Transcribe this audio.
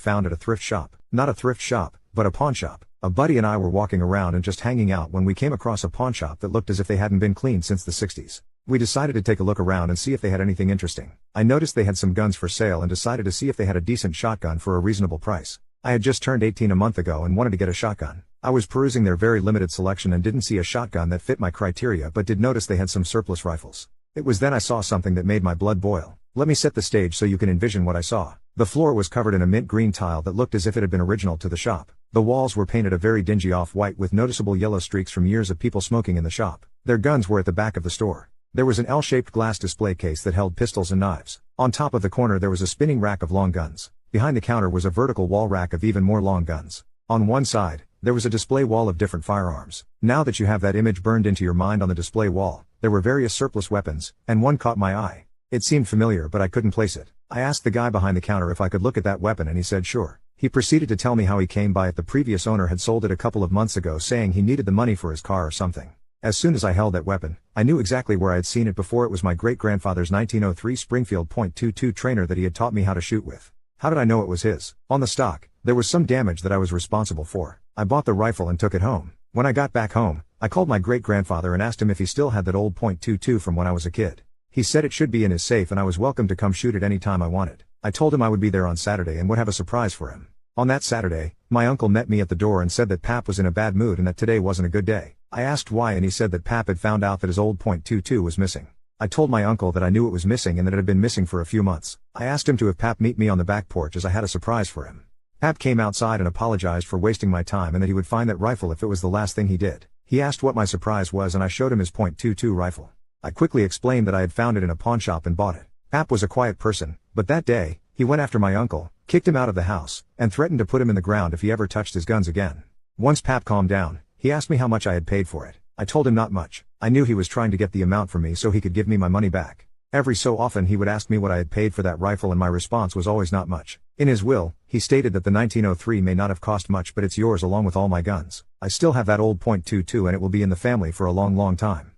found at a thrift shop. Not a thrift shop, but a pawn shop. A buddy and I were walking around and just hanging out when we came across a pawn shop that looked as if they hadn't been cleaned since the 60s. We decided to take a look around and see if they had anything interesting. I noticed they had some guns for sale and decided to see if they had a decent shotgun for a reasonable price. I had just turned 18 a month ago and wanted to get a shotgun. I was perusing their very limited selection and didn't see a shotgun that fit my criteria, but did notice they had some surplus rifles. It was then I saw something that made my blood boil. Let me set the stage so you can envision what I saw. The floor was covered in a mint green tile that looked as if it had been original to the shop. The walls were painted a very dingy off-white with noticeable yellow streaks from years of people smoking in the shop. Their guns were at the back of the store. There was an L-shaped glass display case that held pistols and knives. On top of the corner there was a spinning rack of long guns. Behind the counter was a vertical wall rack of even more long guns. On one side, there was a display wall of different firearms. Now that you have that image burned into your mind on the display wall, there were various surplus weapons, and one caught my eye. It seemed familiar but I couldn't place it. I asked the guy behind the counter if I could look at that weapon and he said sure. He proceeded to tell me how he came by it. The previous owner had sold it a couple of months ago, saying he needed the money for his car or something. As soon as I held that weapon, I knew exactly where I had seen it before. It was my great-grandfather's 1903 Springfield .22 trainer that he had taught me how to shoot with. How did I know it was his? On the stock, there was some damage that I was responsible for. I bought the rifle and took it home. When I got back home, I called my great-grandfather and asked him if he still had that old .22 from when I was a kid. He said it should be in his safe and I was welcome to come shoot it any time I wanted. I told him I would be there on Saturday and would have a surprise for him. On that Saturday, my uncle met me at the door and said that Pap was in a bad mood and that today wasn't a good day. I asked why and he said that Pap had found out that his old .22 was missing. I told my uncle that I knew it was missing and that it had been missing for a few months. I asked him to have Pap meet me on the back porch as I had a surprise for him. Pap came outside and apologized for wasting my time and that he would find that rifle if it was the last thing he did. He asked what my surprise was and I showed him his .22 rifle. I quickly explained that I had found it in a pawn shop and bought it. Pap was a quiet person, but that day, he went after my uncle, kicked him out of the house, and threatened to put him in the ground if he ever touched his guns again. Once Pap calmed down, he asked me how much I had paid for it. I told him not much. I knew he was trying to get the amount from me so he could give me my money back. Every so often he would ask me what I had paid for that rifle and my response was always not much. In his will, he stated that the 1903 may not have cost much but it's yours along with all my guns. I still have that old .22 and it will be in the family for a long time.